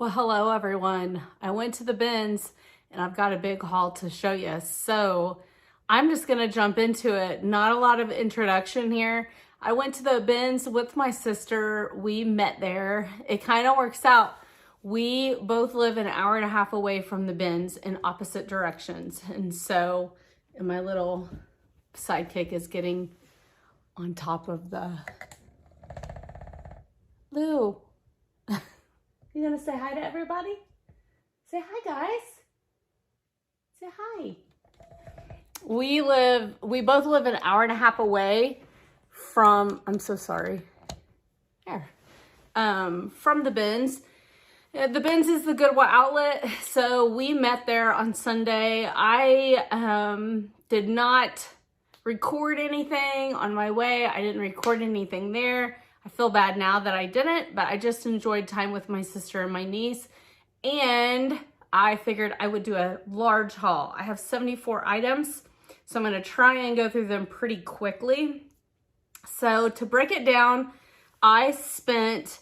Well, hello everyone. I went to the bins and I've got a big haul to show you. So I'm just gonna jump into it. Not a lot of introduction here. I went to the bins with my sister. We met there. It kind of works out. We both live an hour and a half away from the bins in opposite directions. And so, and my little sidekick is getting on top of the Lou. You gonna say hi to everybody? Say hi, guys. Say hi. We both live an hour and a half away from, I'm so sorry. There. From the bins. The bins is the Goodwill Outlet. So we met there on Sunday. I did not record anything on my way. I didn't record anything there. I feel bad now that I didn't, but I just enjoyed time with my sister and my niece. And I figured I would do a large haul. I have 74 items, so I'm gonna try and go through them pretty quickly. So to break it down, I spent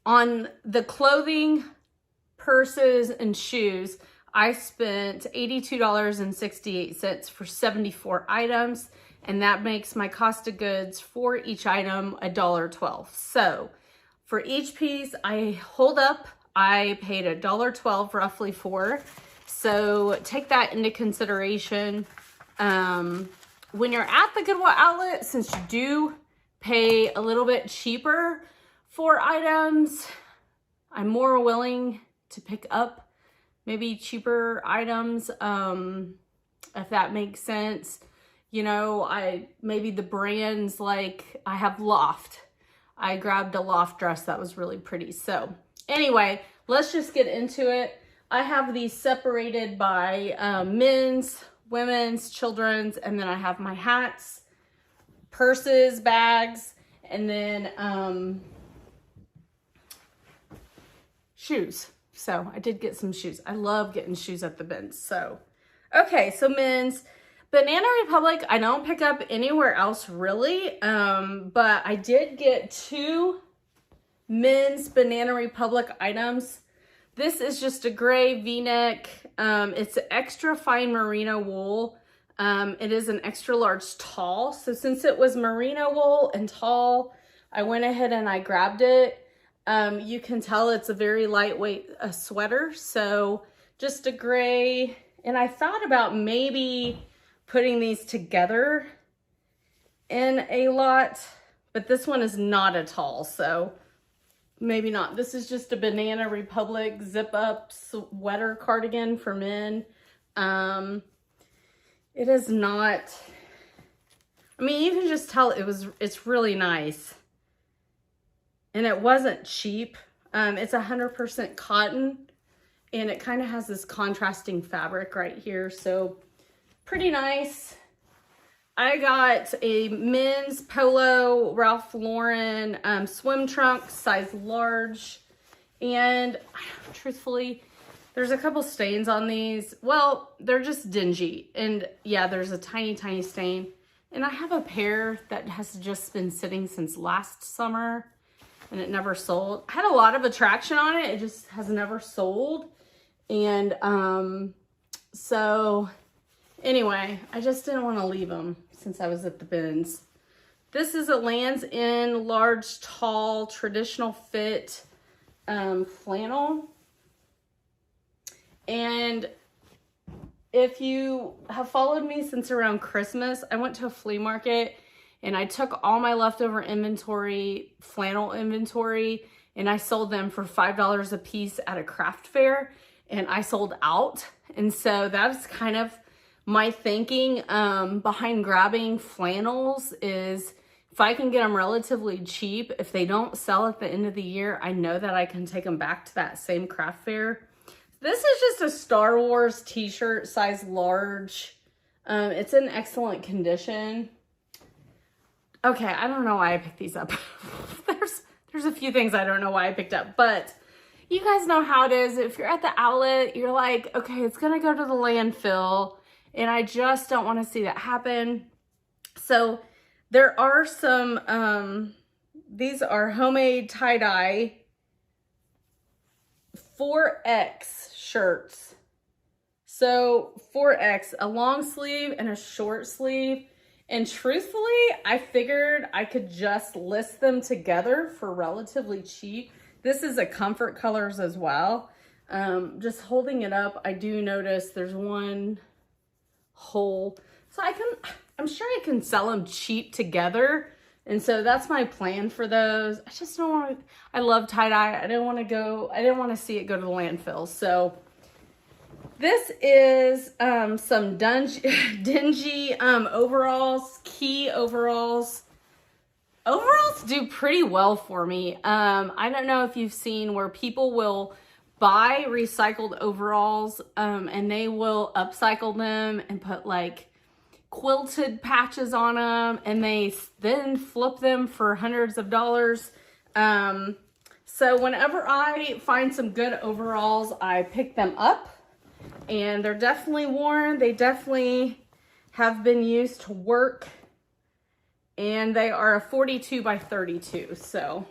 on the clothing, purses, and shoes, I spent $82.68 for 74 items. And that makes my cost of goods for each item $1.12. So for each piece I hold up, I paid $1.12 roughly for. So take that into consideration. When you're at the Goodwill Outlet, since you do pay a little bit cheaper for items, I'm more willing to pick up maybe cheaper items, if that makes sense. You know, maybe the brands, like I have Loft. I grabbed a Loft dress that was really pretty. So anyway, let's just get into it. I have these separated by men's, women's, children's, and then I have my hats, purses, bags, and then shoes. So I did get some shoes. I love getting shoes at the bins. So, okay, so men's. Banana Republic, I don't pick up anywhere else really, but I did get two men's Banana Republic items. This is just a gray V-neck. It's extra fine merino wool. It is an extra large tall. So since it was merino wool and tall, I went ahead and I grabbed it. You can tell it's a very lightweight sweater. So just a gray, and I thought about maybe putting these together in a lot, but this one is not a tall, so maybe not. This is just a Banana Republic zip up sweater cardigan for men. It is not, I mean, you can just tell it's really nice. And it wasn't cheap. It's 100% cotton, and it kind of has this contrasting fabric right here, so pretty nice. I got a men's polo Ralph Lauren swim trunk, size large. And truthfully, there's a couple stains on these. Well, they're just dingy. And yeah, there's a tiny, tiny stain. And I have a pair that has just been sitting since last summer and it never sold. I had a lot of attraction on it. It just has never sold. And so anyway, I just didn't want to leave them since I was at the bins. This is a Lands' End large, tall, traditional fit flannel. And if you have followed me since around Christmas, I went to a flea market and I took all my leftover inventory, flannel inventory, and I sold them for $5 a piece at a craft fair, and I sold out. And so that's kind of my thinking behind grabbing flannels is if I can get them relatively cheap, if they don't sell at the end of the year, I know that I can take them back to that same craft fair. This is just a Star Wars t-shirt, size large. It's in excellent condition. Okay, I don't know why I picked these up. There's a few things I don't know why I picked up, but you guys know how it is. If you're at the outlet, you're like, okay, it's gonna go to the landfill. And I just don't want to see that happen. So there are some, these are homemade tie-dye 4X shirts. So 4X, a long sleeve and a short sleeve. And truthfully, I figured I could just list them together for relatively cheap. This is a comfort colors as well. Just holding it up, I do notice there's one hole. So I'm sure I can sell them cheap together. And so that's my plan for those. I just don't want to, I love tie-dye. I didn't want to see it go to the landfill. So this is some dingy overalls, key overalls. Overalls do pretty well for me. I don't know if you've seen where people will buy recycled overalls and they will upcycle them and put like quilted patches on them, and they then flip them for hundreds of dollars. So whenever I find some good overalls, I pick them up, and they're definitely worn. They definitely have been used to work, and they are a 42 by 32. So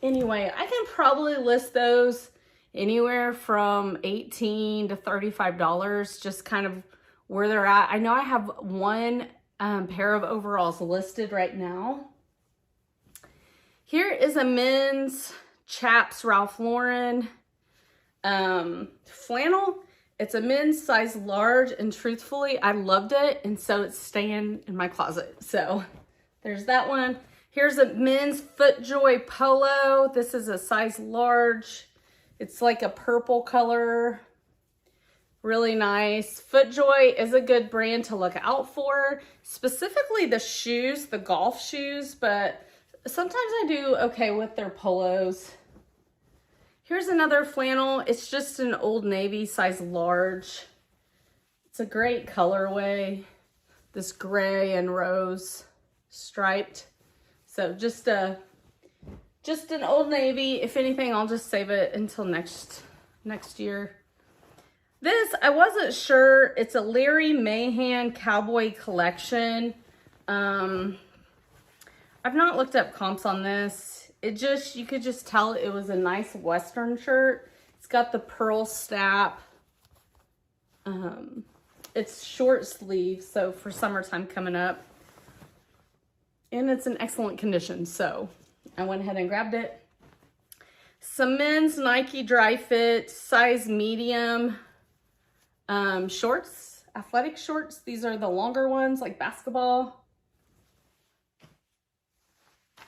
anyway, I can probably list those anywhere from $18 to $35, just kind of where they're at. I know I have one pair of overalls listed right now. Here is a men's Chaps Ralph Lauren flannel. It's a men's size large, and truthfully, I loved it, and so it's staying in my closet. So there's that one. Here's a men's FootJoy polo. This is a size large. It's like a purple color. Really nice. FootJoy is a good brand to look out for, specifically the shoes, the golf shoes, but sometimes I do okay with their polos. Here's another flannel. It's just an Old Navy size large. It's a great colorway. This gray and rose striped. So just an Old Navy. If anything, I'll just save it until next year. This, I wasn't sure. It's a Larry Mahan Cowboy Collection. I've not looked up comps on this. You could just tell it was a nice Western shirt. It's got the pearl snap. It's short sleeve, so for summertime coming up. And it's in excellent condition, so I went ahead and grabbed it. Some men's Nike Dry Fit, size medium. Shorts, athletic shorts. These are the longer ones, like basketball.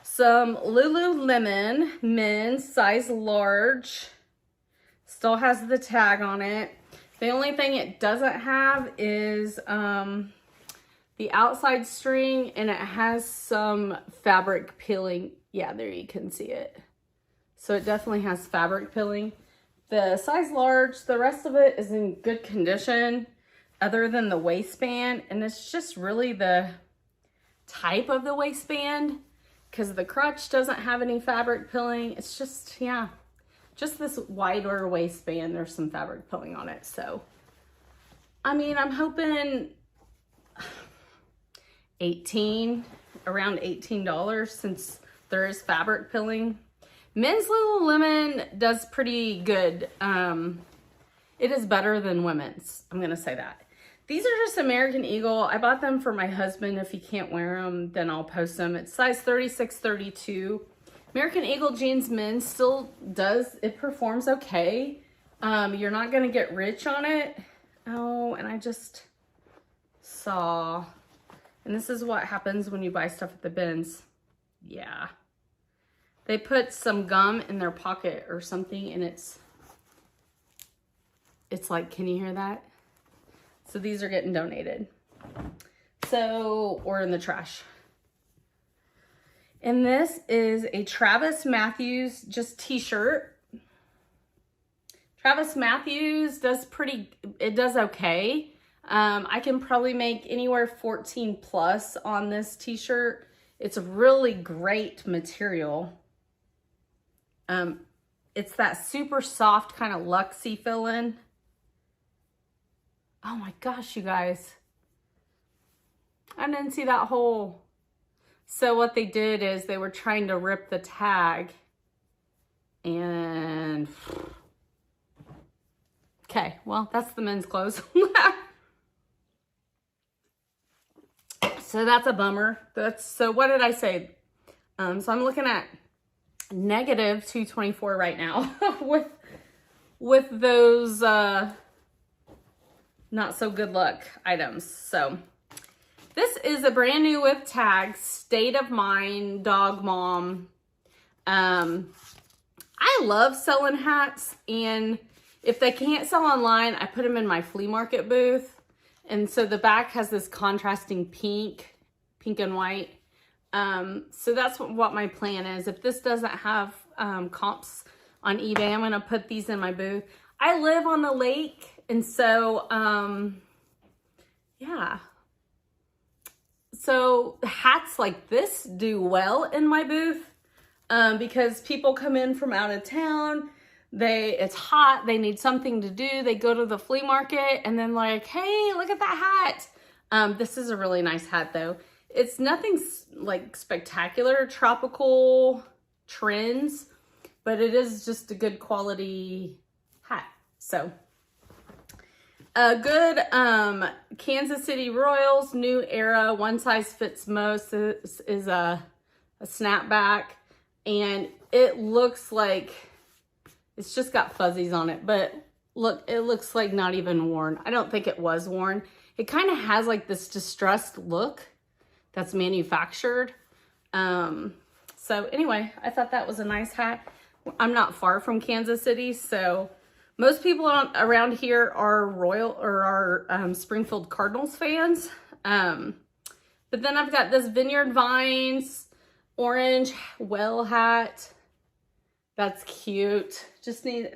Some Lululemon men's size large. Still has the tag on it. The only thing it doesn't have is the outside string, and it has some fabric peeling. Yeah, there you can see it. So it definitely has fabric peeling. The size large, the rest of it is in good condition other than the waistband. And it's just really the type of the waistband, because the crotch doesn't have any fabric peeling. It's just, yeah, just this wider waistband. There's some fabric peeling on it. So, I mean, I'm hoping around $18 since there is fabric peeling. Men's Lululemon does pretty good. It is better than women's. I'm going to say that. These are just American Eagle. I bought them for my husband. If he can't wear them, then I'll post them. It's size 36, 32. American Eagle jeans men's still does, it performs okay. You're not going to get rich on it. Oh, and I just saw, and this is what happens when you buy stuff at the bins. Yeah. They put some gum in their pocket or something, and it's like, can you hear that? So these are getting donated. So, or in the trash. And this is a Travis Matthews just t-shirt. Travis Matthews does okay. I can probably make anywhere 14 plus on this t-shirt. It's a really great material. It's that super soft kind of luxy feeling. Oh my gosh, you guys. I didn't see that hole. So what they did is they were trying to rip the tag. And okay, well, that's the men's clothes. So that's a bummer. So what did I say? So I'm looking at negative 224 right now with those not so good luck items. So this is a brand new with tags, State of Mind Dog Mom. I love selling hats, and if they can't sell online, I put them in my flea market booth. And so the back has this contrasting pink and white. So that's what my plan is. If this doesn't have comps on eBay, I'm going to put these in my booth. I live on the lake, and so, yeah. So hats like this do well in my booth because people come in from out of town. It's hot, they need something to do. They go to the flea market and then like, hey, look at that hat. This is a really nice hat though. It's nothing like spectacular tropical trends, but it is just a good quality hat. So a good Kansas City Royals new era, one size fits most is a snapback, and it looks like it's just got fuzzies on it, but look, it looks like not even worn. I don't think it was worn. It kind of has like this distressed look that's manufactured. So anyway, I thought that was a nice hat. I'm not far from Kansas City, so most people around here are Springfield Cardinals fans. But then I've got this Vineyard Vines orange well hat. That's cute.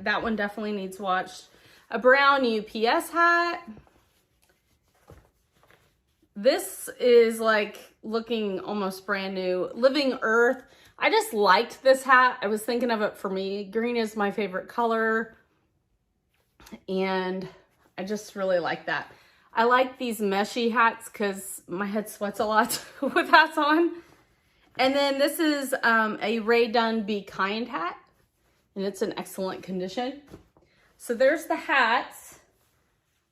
That one definitely needs watched. A brown UPS hat. This is like looking almost brand new. Living Earth. I just liked this hat. I was thinking of it for me. Green is my favorite color. And I just really like that. I like these meshy hats because my head sweats a lot with hats on. And then this is a Ray Dunn Be Kind hat. And it's in excellent condition. So there's the hats.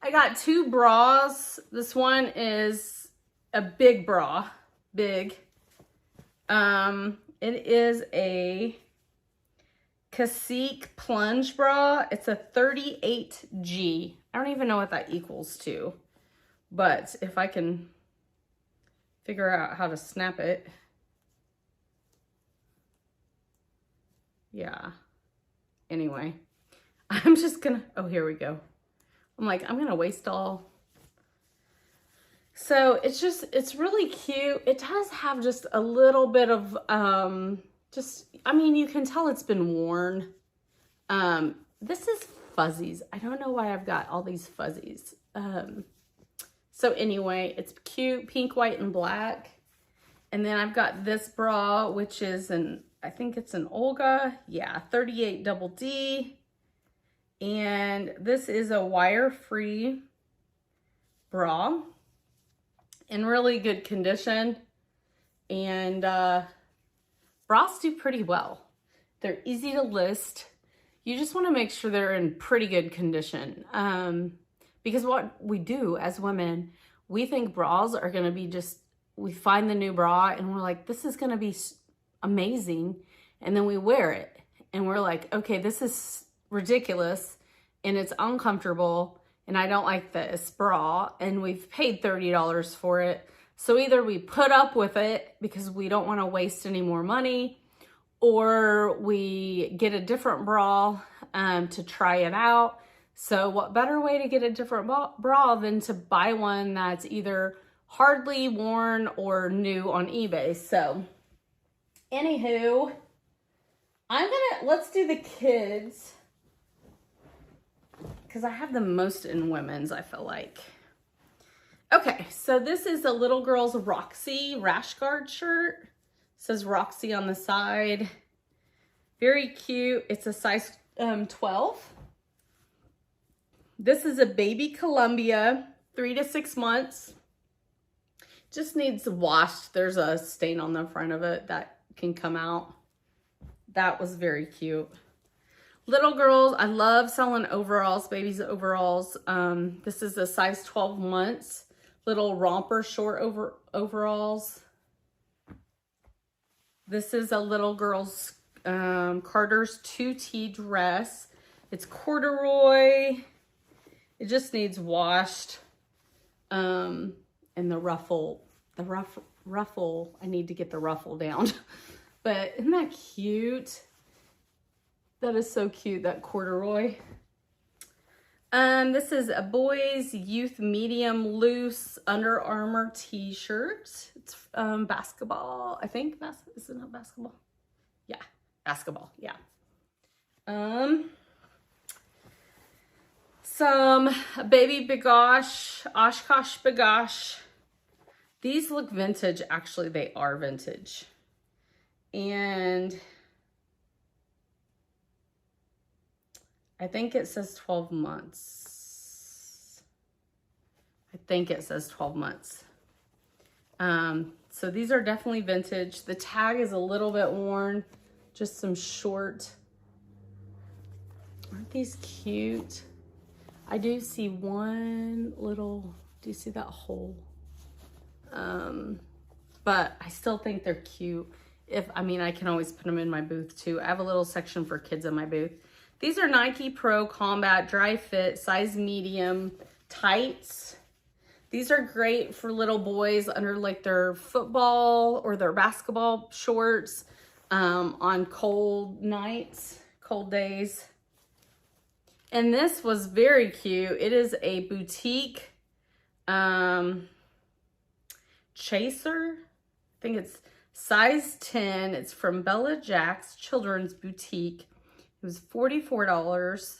I got two bras. This one is a big bra. Big. It is a Cacique plunge bra. It's a 38G. I don't even know what that equals to. But if I can figure out how to snap it. Yeah. Anyway, I'm just gonna, oh, here we go. I'm like, I'm gonna waste all. So it's really cute. It does have just a little bit of, I mean, you can tell it's been worn. This is fuzzies. I don't know why I've got all these fuzzies. So anyway, it's cute, pink, white, and black. And then I've got this bra, which is I think it's an Olga. Yeah, 38 double D. And this is a wire-free bra in really good condition. And bras do pretty well. They're easy to list. You just want to make sure they're in pretty good condition. Because what we do as women, we think bras are going to be we find the new bra and we're like, this is going to be amazing. And then we wear it and we're like, okay, this is ridiculous and it's uncomfortable and I don't like this bra and we've paid $30 for it. So either we put up with it because we don't want to waste any more money, or we get a different bra to try it out. So what better way to get a different bra than to buy one that's either hardly worn or new on eBay. So anywho, let's do the kids because I have the most in women's, I feel like. Okay, so this is a little girl's Roxy rash guard shirt. It says Roxy on the side. Very cute. It's a size 12. This is a baby Columbia, 3 to 6 months. Just needs washed. There's a stain on the front of it that can come out. That was very cute. Little girls, I love selling overalls, babies overalls. This is a size 12 months, little romper short overalls. This is a little girl's Carter's 2T dress. It's corduroy. It just needs washed. And the ruffle, I need to get the ruffle down. But isn't that cute? That is so cute, that corduroy. This is a boys youth medium loose Under Armour t-shirt. It's basketball, I think. Is it not basketball? Yeah, basketball, yeah. Some baby bagosh, Oshkosh bagosh. These look vintage. Actually, they are vintage. And I think it says 12 months. I think it says 12 months. So these are definitely vintage. The tag is a little bit worn. Just some short. Aren't these cute? I do see one little, do you see that hole? But I still think they're cute. I can always put them in my booth too. I have a little section for kids in my booth. These are Nike Pro Combat Dry Fit, size medium tights. These are great for little boys under like their football or their basketball shorts on cold nights, cold days. And this was very cute. It is a boutique chaser. I think it's size 10. It's from Bella Jack's Children's Boutique. It was $44.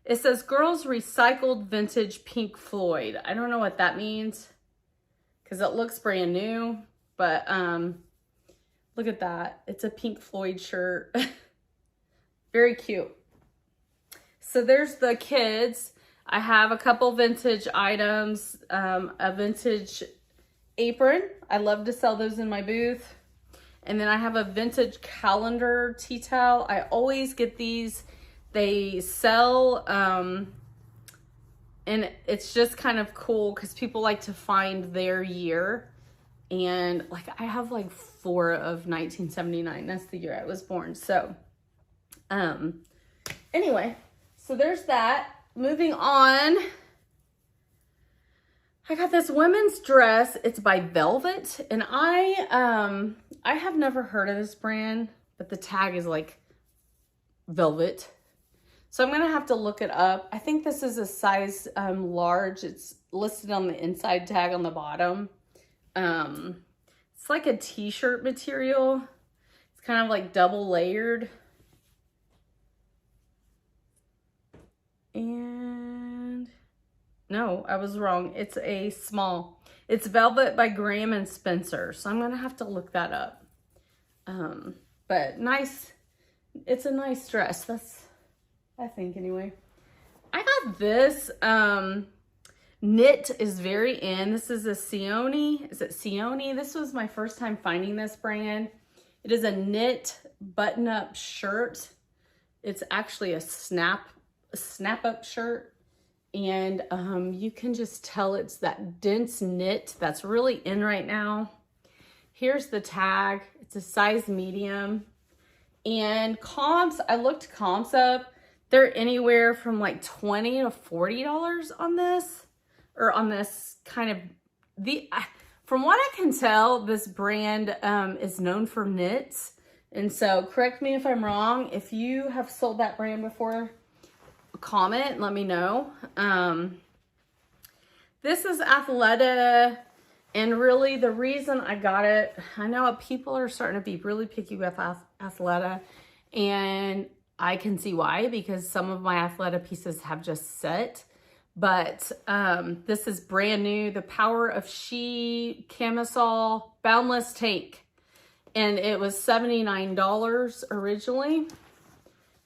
It says girls recycled vintage Pink Floyd. I don't know what that means because it looks brand new, but look at that. It's a Pink Floyd shirt. Very cute. So there's the kids. I have a couple vintage items, a vintage apron. I love to sell those in my booth. And then I have a vintage calendar tea towel. I always get these. They sell, and it's just kind of cool because people like to find their year. And like I have like 4 of 1979. That's the year I was born. So anyway, so there's that. Moving on. I got this women's dress. It's by Velvet, and I have never heard of this brand, but the tag is like Velvet. So I'm going to have to look it up. I think this is a size large. It's listed on the inside tag on the bottom. It's like a t-shirt material. It's kind of like double layered. And no, I was wrong. It's a small. It's Velvet by Graham and Spencer. So I'm going to have to look that up. But nice. It's a nice dress. I think anyway. I got this. Knit is very in. This is a Sione. Is it Sione? This was my first time finding this brand. It is a knit button-up shirt. It's actually a snap-up shirt. And you can just tell it's that dense knit that's really in right now. Here's the tag. It's a size medium. And comps, I looked comps up. They're anywhere from like $20 to $40 on this, or on this kind of, from what I can tell, this brand is known for knits. And so correct me if I'm wrong. If you have sold that brand before, comment, let me know. This is Athleta, and really the reason I got it, I know people are starting to be really picky with Athleta, and I can see why, because some of my Athleta pieces have just set. But this is brand new, the Power of She camisole boundless tank, and it was $79 originally.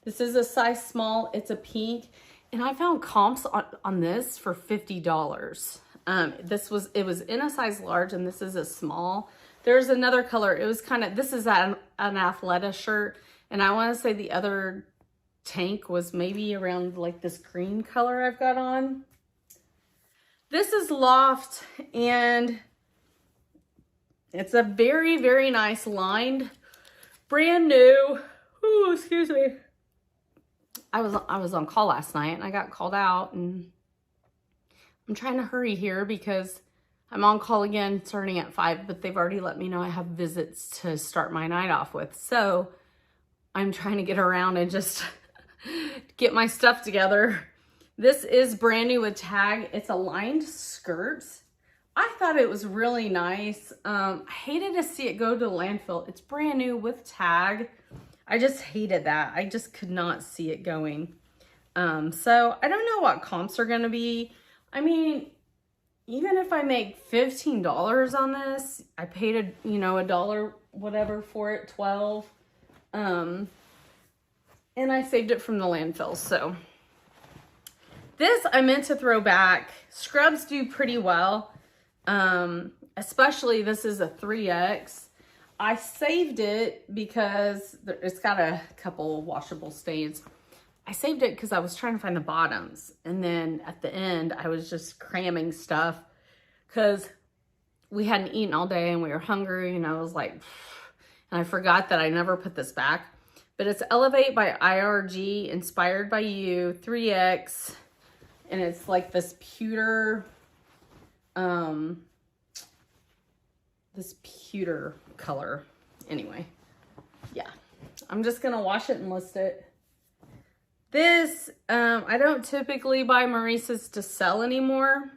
This is a size small. It's a pink, and I found comps on this for $50. It was in a size large, and this is a small. There's another color. It was kind of, this is an Athleta shirt, And I want to say the other tank was maybe around like this green color I've got on. This is Loft, and it's a very, very nice lined, brand new. Ooh, excuse me. I was on call last night and I got called out, and I'm trying to hurry here because I'm on call again starting at 5, but they've already let me know I have visits to start my night off with. So I'm trying to get around and just get my stuff together. This is brand new with tag. It's a lined skirt. I thought it was really nice. I hated to see it go to landfill. It's brand new with tag. I just hated that. I just could not see it going. So I don't know what comps are gonna be. I mean, even if I make $15 on this, I paid a dollar whatever for it, 12. And I saved it from the landfill. So this I meant to throw back. Scrubs do pretty well. Especially this is a 3X. I saved it because it's got a couple washable stains. I saved it because I was trying to find the bottoms. And then at the end, I was just cramming stuff because we hadn't eaten all day and we were hungry. And I was like, and I forgot that I never put this back. But it's Elevate by IRG, Inspired by You, 3X. And it's like this pewter, color. Anyway, yeah, I'm just gonna wash it and list it. This, I don't typically buy Maurice's to sell anymore,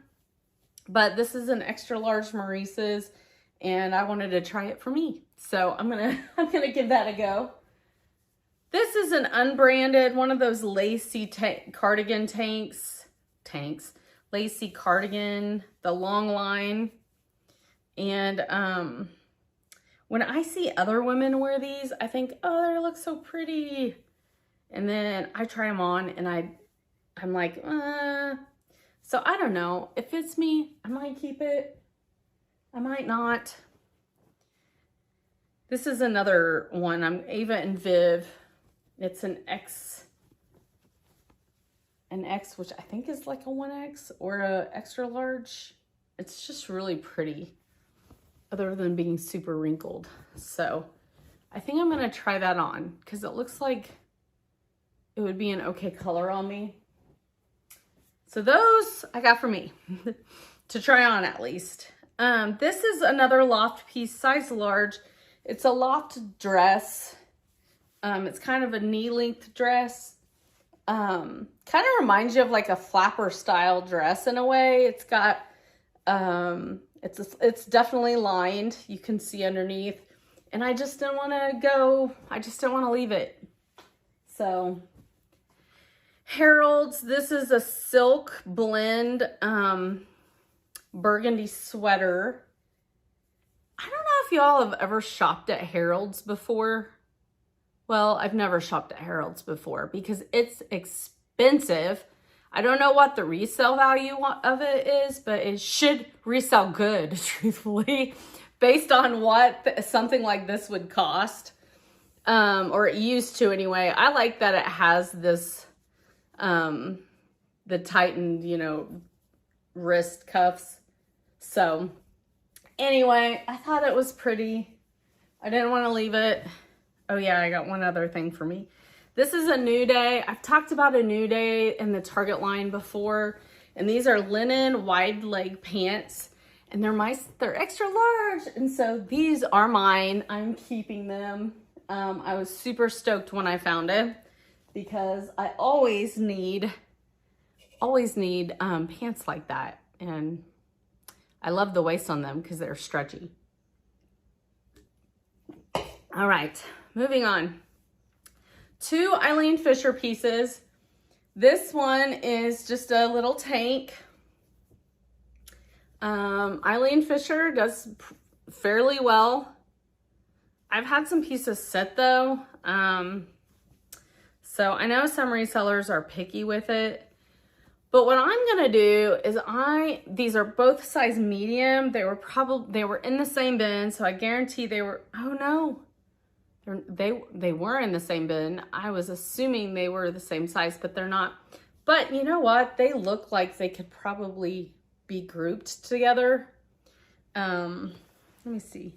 but this is an extra large Maurice's and I wanted to try it for me. So I'm gonna give that a go. This is an unbranded, one of those lacy cardigan tanks, lacy cardigan, the long line. And when I see other women wear these, I think, oh, they look so pretty. And then I try them on and I'm like, So I don't know. If it's me, I might keep it. I might not. This is another one. I'm Ava and Viv. It's an X, which I think is like a 1X or a extra large. It's just really pretty, other than being super wrinkled. So I think I'm gonna try that on because it looks like it would be an okay color on me. So those I got for me to try on at least. This is another Loft piece, size large. It's a Loft dress. It's kind of a knee-length dress. Kind of reminds you of like a flapper style dress in a way. It's got, it's definitely lined. You can see underneath. And I just didn't want to leave it. So, Harold's, this is a silk blend, burgundy sweater. I don't know if y'all have ever shopped at Harold's before. Well, I've never shopped at Harold's before because it's expensive. I don't know what the resale value of it is, but it should resell good, truthfully, based on what something like this would cost, or it used to anyway. I like that it has this, the tightened, wrist cuffs. So anyway, I thought it was pretty. I didn't want to leave it. Oh yeah, I got one other thing for me. This is a New Day. I've talked about a New Day in the Target line before. And these are linen wide leg pants. And they're extra large. And so these are mine. I'm keeping them. I was super stoked when I found it because I always need pants like that. And I love the waist on them because they're stretchy. All right. Moving on. 2 Eileen Fisher pieces. This one is just a little tank. Eileen Fisher does fairly well. I've had some pieces sit though. So I know some resellers are picky with it. But what I'm gonna do is these are both size medium. They were in the same bin, so I guarantee they were, oh no. They were in the same bin. I was assuming they were the same size, but they're not. But you know what? They look like they could probably be grouped together. Let me see.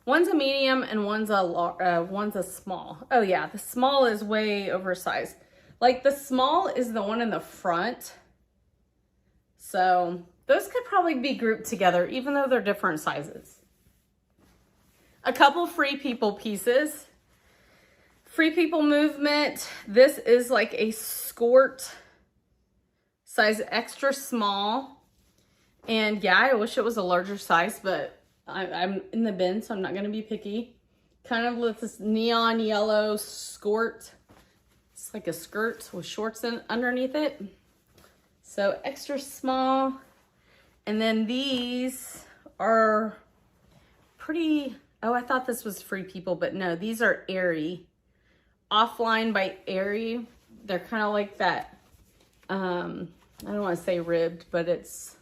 One's a medium and one's a small. Oh yeah, the small is way oversized. Like the small is the one in the front. So those could probably be grouped together, even though they're different sizes. A couple Free People pieces. Free People movement. This is like a skirt, size extra small. And yeah, I wish it was a larger size, but I'm in the bin, so I'm not going to be picky. Kind of with this neon yellow skirt. It's like a skirt with shorts underneath it. So extra small. And then these are pretty, oh, I thought this was Free People, but no, these are Aerie. Offline by Aerie. They're kind of like that, I don't want to say ribbed, but it's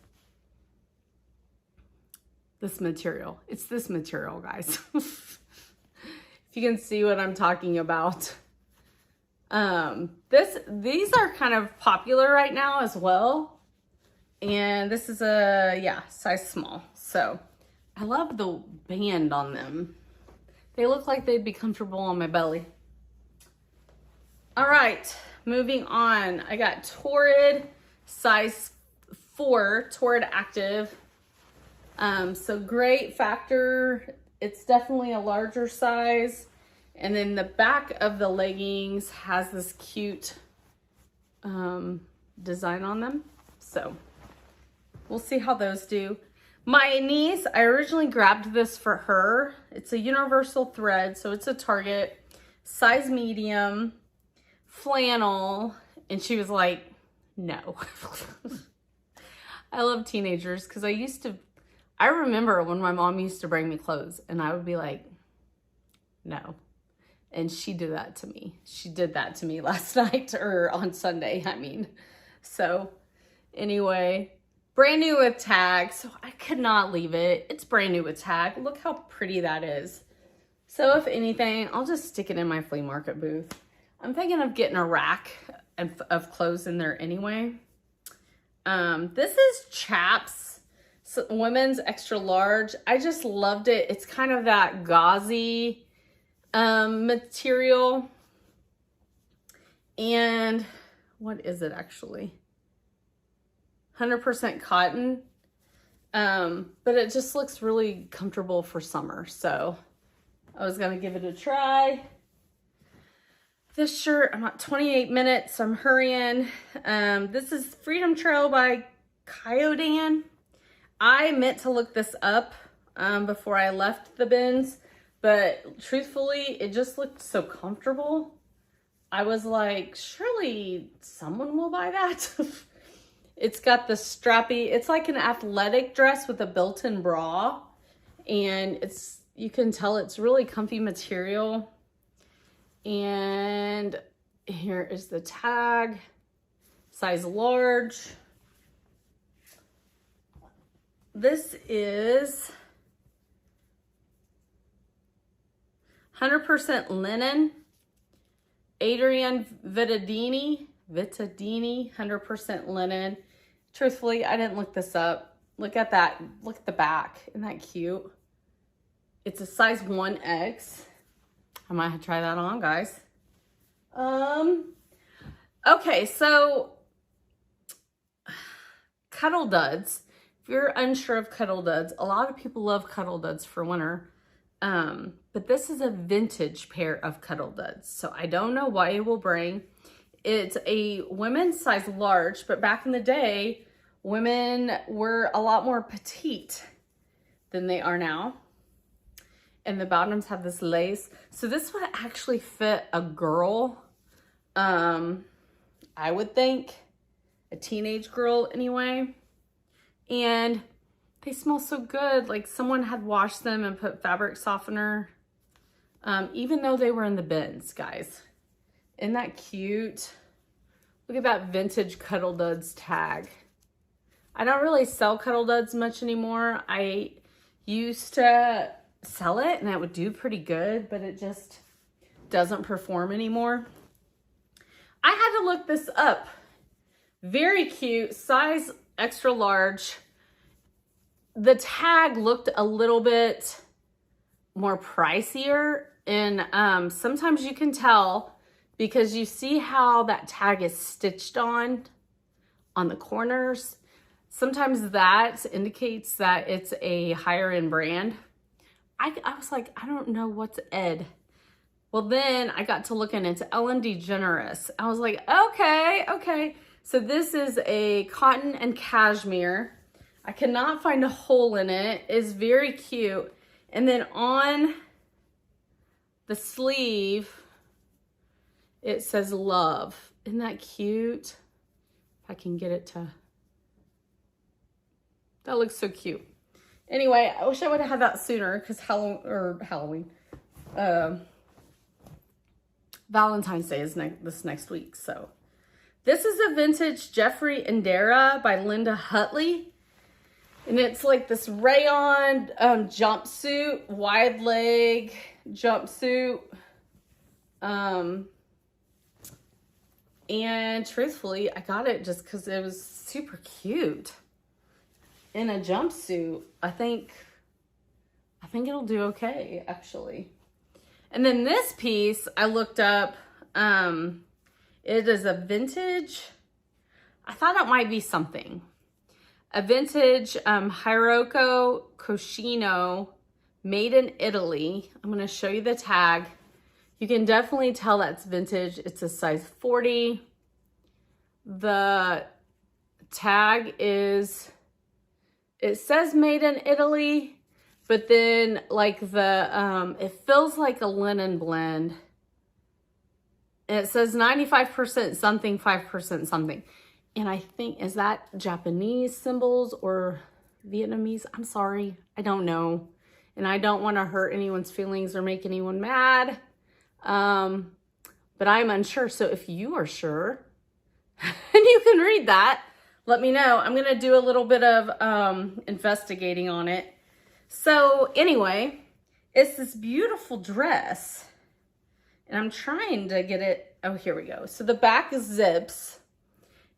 this material. It's this material, guys. If you can see what I'm talking about. These are kind of popular right now as well. And this is a, yeah, size small. So I love the band on them. They look like they'd be comfortable on my belly. All right, moving on. I got Torrid size 4, Torrid Active. So great factor. It's definitely a larger size. And then the back of the leggings has this cute design on them. So we'll see how those do. My niece, I originally grabbed this for her. It's a universal thread, so it's a Target, size medium, flannel, and she was like, no. I love teenagers because I remember when my mom used to bring me clothes and I would be like, no. And she did that to me. She did that to me last night, or on Sunday, I mean. So anyway, brand new with tag. So I could not leave it. It's brand new with tag. Look how pretty that is. So if anything, I'll just stick it in my flea market booth. I'm thinking of getting a rack of clothes in there anyway. This is Chaps, so women's extra large. I just loved it. It's kind of that gauzy material. And what is it actually? 100% cotton. But it just looks really comfortable for summer. So I was going to give it a try. This shirt, I'm at 28 minutes. I'm hurrying. This is Freedom Trail by Kyodan. I meant to look this up before I left the bins, but truthfully, it just looked so comfortable. I was like, surely someone will buy that. It's got the strappy, it's like an athletic dress with a built-in bra, and you can tell it's really comfy material. And here is the tag, size large. This is 100% linen, Adrian Vittadini, 100% linen. Truthfully, I didn't look this up. Look at that, look at the back, isn't that cute? It's a size 1X. I might have to try that on, guys. Okay, so Cuddle Duds. If you're unsure of Cuddle Duds, a lot of people love Cuddle Duds for winter. But this is a vintage pair of Cuddle Duds. So I don't know why it will bring. It's a women's size large, but back in the day, women were a lot more petite than they are now. And the bottoms have this lace. So this would actually fit a girl. I would think a teenage girl anyway. And they smell so good. Like someone had washed them and put fabric softener. Even though they were in the bins, guys. Isn't that cute? Look at that vintage Cuddle Duds tag. I don't really sell Cuddle Duds much anymore. I used to sell it and that would do pretty good, but it just, doesn't perform anymore. I had to look this up. Very cute, size extra large. The tag looked a little bit more pricier, and sometimes you can tell because you see how that tag is stitched on the corners. Sometimes that indicates that it's a higher end brand. I was like, I don't know what's Ed. Well, then I got to looking into Ellen DeGeneres. I was like, okay. So this is a cotton and cashmere. I cannot find a hole in it. It's very cute. And then on the sleeve, it says love. Isn't that cute? If I can get it to... That looks so cute. Anyway, I wish I would have had that sooner because Halloween. Valentine's Day is this next week. So this is a vintage Jeffrey and Dara by Linda Hutley. And it's like this rayon jumpsuit, wide leg jumpsuit. And truthfully, I got it just because it was super cute. In a jumpsuit, I think it'll do okay, actually. And then this piece, I looked up, it is a vintage, I thought it might be something. A vintage Hiroko Koshino, made in Italy. I'm going to show you the tag. You can definitely tell that's vintage. It's a size 40. The tag is, it says made in Italy, but then like it feels like a linen blend. And it says 95% something, 5% something. And I think, is that Japanese symbols or Vietnamese? I'm sorry, I don't know. And I don't want to hurt anyone's feelings or make anyone mad. But I'm unsure. So if you are sure, and you can read that, let me know. I'm going to do a little bit of investigating on it. So anyway, it's this beautiful dress. And I'm trying to get it. Oh, here we go. So the back is zips.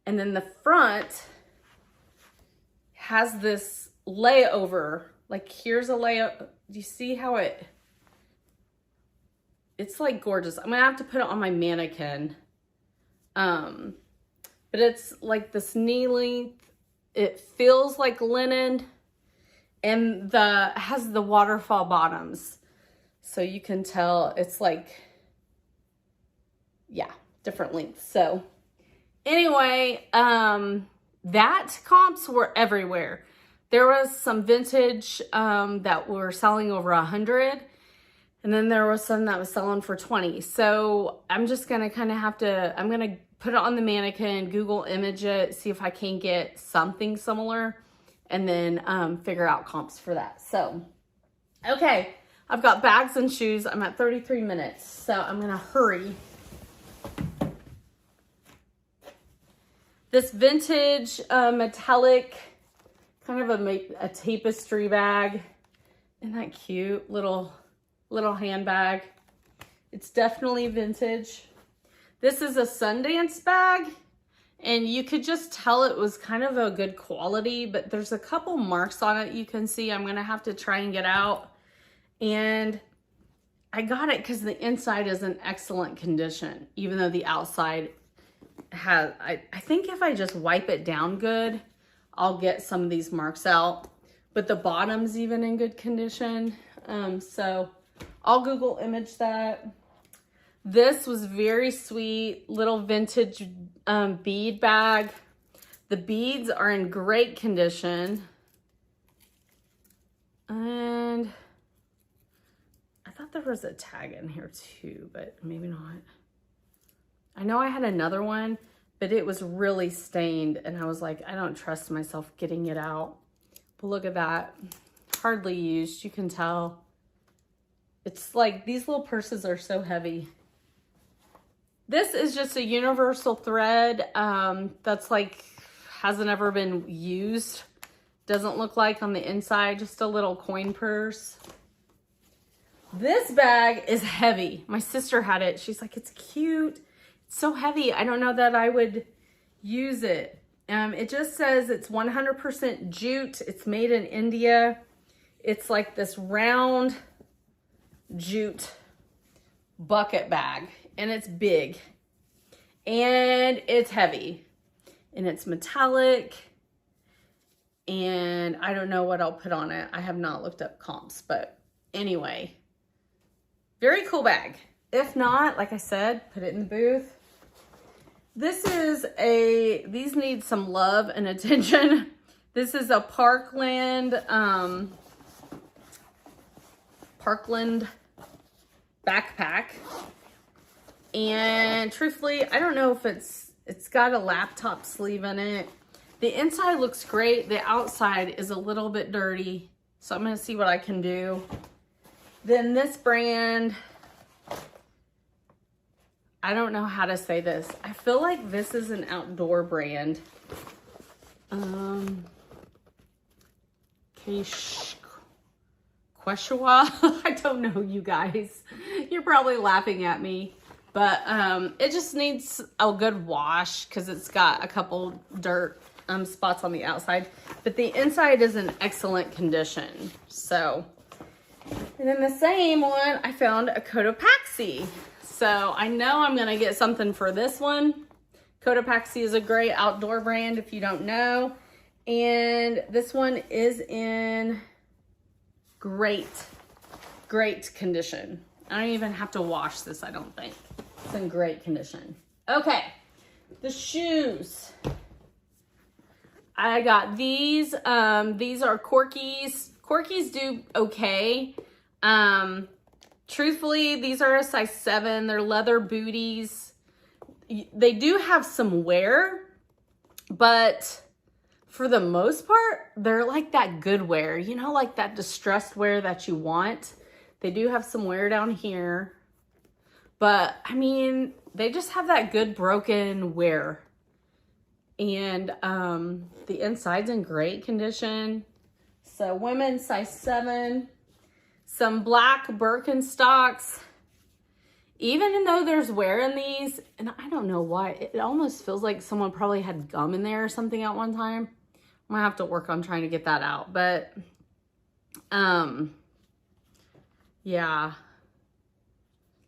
And then the front has this layover. Like here's a layover. Do you see how it's like gorgeous. I'm going to have to put it on my mannequin. But it's like this knee length. It feels like linen. And has the waterfall bottoms. So you can tell it's like, yeah, different lengths. So anyway, that comps were everywhere. There was some vintage that were selling over 100. And then there was some that was selling for 20. So I'm just going to kind of have to, I'm going to put it on the mannequin, Google image it, see if I can get something similar, and then figure out comps for that. So, okay, I've got bags and shoes. I'm at 33 minutes, so I'm going to hurry. This vintage metallic, kind of a tapestry bag. Isn't that cute? Little handbag. It's definitely vintage. This is a Sundance bag, and you could just tell it was kind of a good quality, but there's a couple marks on it you can see. I'm gonna have to try and get out. And I got it because the inside is in excellent condition, even though the outside has, I think if I just wipe it down good, I'll get some of these marks out. But the bottom's even in good condition. So I'll Google image that. This was very sweet, little vintage bead bag. The beads are in great condition. And I thought there was a tag in here too, but maybe not. I know I had another one, but it was really stained, and I was like, I don't trust myself getting it out. But look at that. Hardly used, you can tell. It's like, these little purses are so heavy. This is just a universal thread that's like, hasn't ever been used. Doesn't look like on the inside, just a little coin purse. This bag is heavy. My sister had it. She's like, it's cute. It's so heavy. I don't know that I would use it. It just says it's 100% jute. It's made in India. It's like this round jute bucket bag, and it's big and it's heavy and it's metallic, and I don't know what I'll put on it. I have not looked up comps, but anyway, very cool bag. If not, like I said, put it in the booth. These need some love and attention. This is a Parkland backpack. And truthfully, I don't know if it's got a laptop sleeve in it. The inside looks great. The outside is a little bit dirty. So I'm gonna see what I can do. Then this brand, I don't know how to say this. I feel like this is an outdoor brand. Quechua. I don't know, you guys. You're probably laughing at me. But it just needs a good wash because it's got a couple dirt spots on the outside. But the inside is in excellent condition. So, and then the same one, I found a Cotopaxi. So I know I'm gonna get something for this one. Cotopaxi is a great outdoor brand if you don't know. And this one is in great condition. I don't even have to wash this, I don't think. It's in great condition. Okay, the shoes. I got these. These are Corkies. Corkies do okay. Truthfully, these are a size 7. They're leather booties. They do have some wear, but for the most part, they're like that good wear. You know, like that distressed wear that you want. They do have some wear down here. But, I mean, they just have that good broken wear. And the inside's in great condition. So, women's size 7. Some black Birkenstocks. Even though there's wear in these, and I don't know why, it almost feels like someone probably had gum in there or something at one time. I'm gonna have to work on trying to get that out. But, yeah.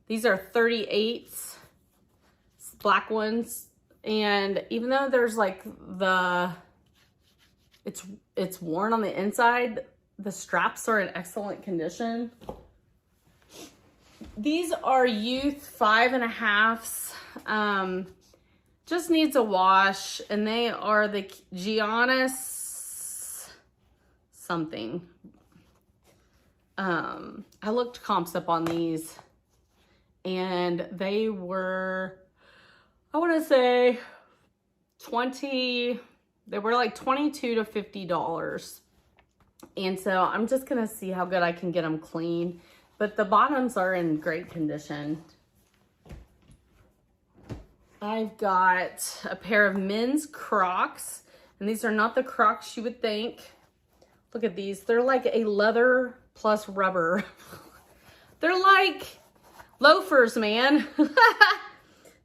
These are 38s, black ones. And even though there's like it's worn on the inside, the straps are in excellent condition. These are youth 5.5s. Just needs a wash, and they are the Giannis something. I looked comps up on these, and they were, I want to say they were like $22 to $50. And so I'm just going to see how good I can get them clean. But the bottoms are in great condition. I've got a pair of men's Crocs. And these are not the Crocs you would think. Look at these. They're like a leather plus rubber. They're like loafers, man.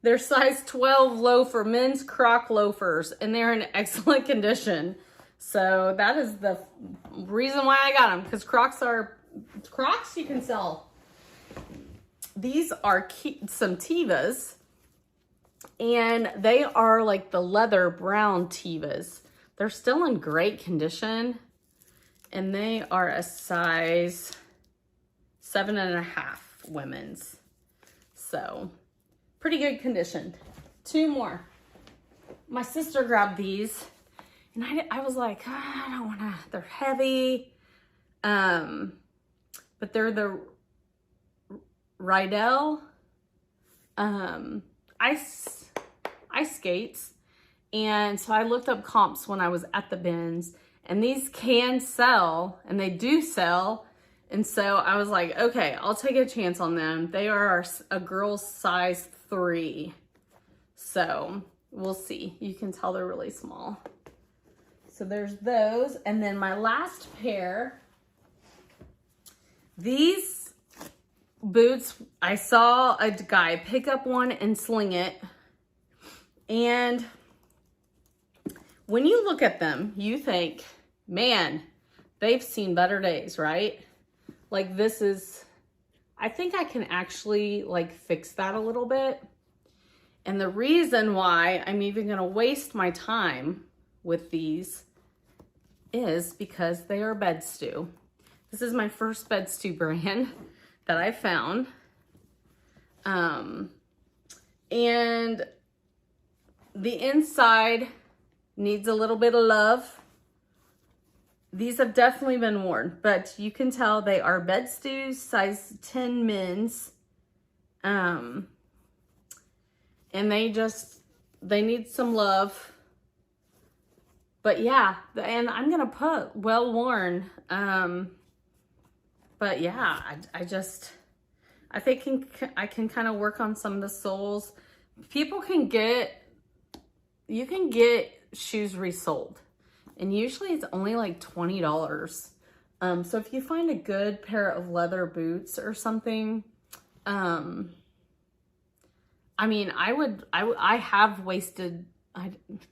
They're size 12 loafer, men's Croc loafers. And they're in excellent condition. So that is the reason why I got them. Because Crocs you can sell. These are some Tevas. And they are like the leather brown Tevas. They're still in great condition. And they are a size 7.5 women's. So, pretty good condition. 2 more. My sister grabbed these. And I was like, oh, I don't want to, they're heavy. But they're the Rydell ice skates. And so I looked up comps when I was at the bins, and these can sell, and they do sell. And so I was like, okay, I'll take a chance on them. They are a girl's size 3. So we'll see. You can tell they're really small. So there's those. And then my last pair, these boots, I saw a guy pick up one and sling it. And when you look at them, you think, man, they've seen better days, right? Like this is, I think I can actually like fix that a little bit. And the reason why I'm even gonna waste my time with these is because they are bed stew. This is my first bed stew brand that I found. And the inside needs a little bit of love. These have definitely been worn, but you can tell they are bed stews, size 10 men's. And they need some love. But yeah, and I'm gonna put well worn. But yeah, I think I can kind of work on some of the soles. You can get shoes resold, and usually it's only like $20. So if you find a good pair of leather boots or something, I mean, I have wasted,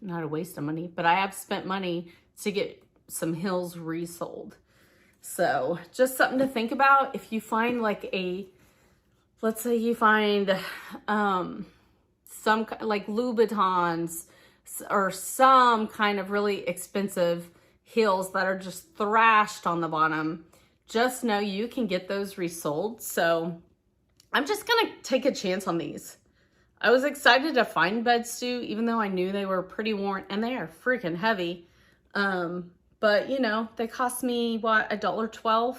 not a waste of money, but I have spent money to get some heels resold. So just something to think about. If you find like let's say you find some like Louboutins or some kind of really expensive heels that are just thrashed on the bottom, just know you can get those resold. So I'm just gonna take a chance on these. I was excited to find bed stew, even though I knew they were pretty worn, and they are freaking heavy. But you know, they cost me what, $1.12.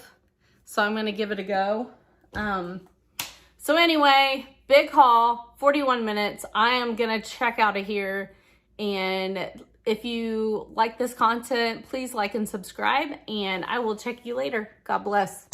So I'm gonna give it a go. So anyway, big haul, 41 minutes. I am gonna check out of here. And if you like this content, please like and subscribe, and I will check you later. God bless.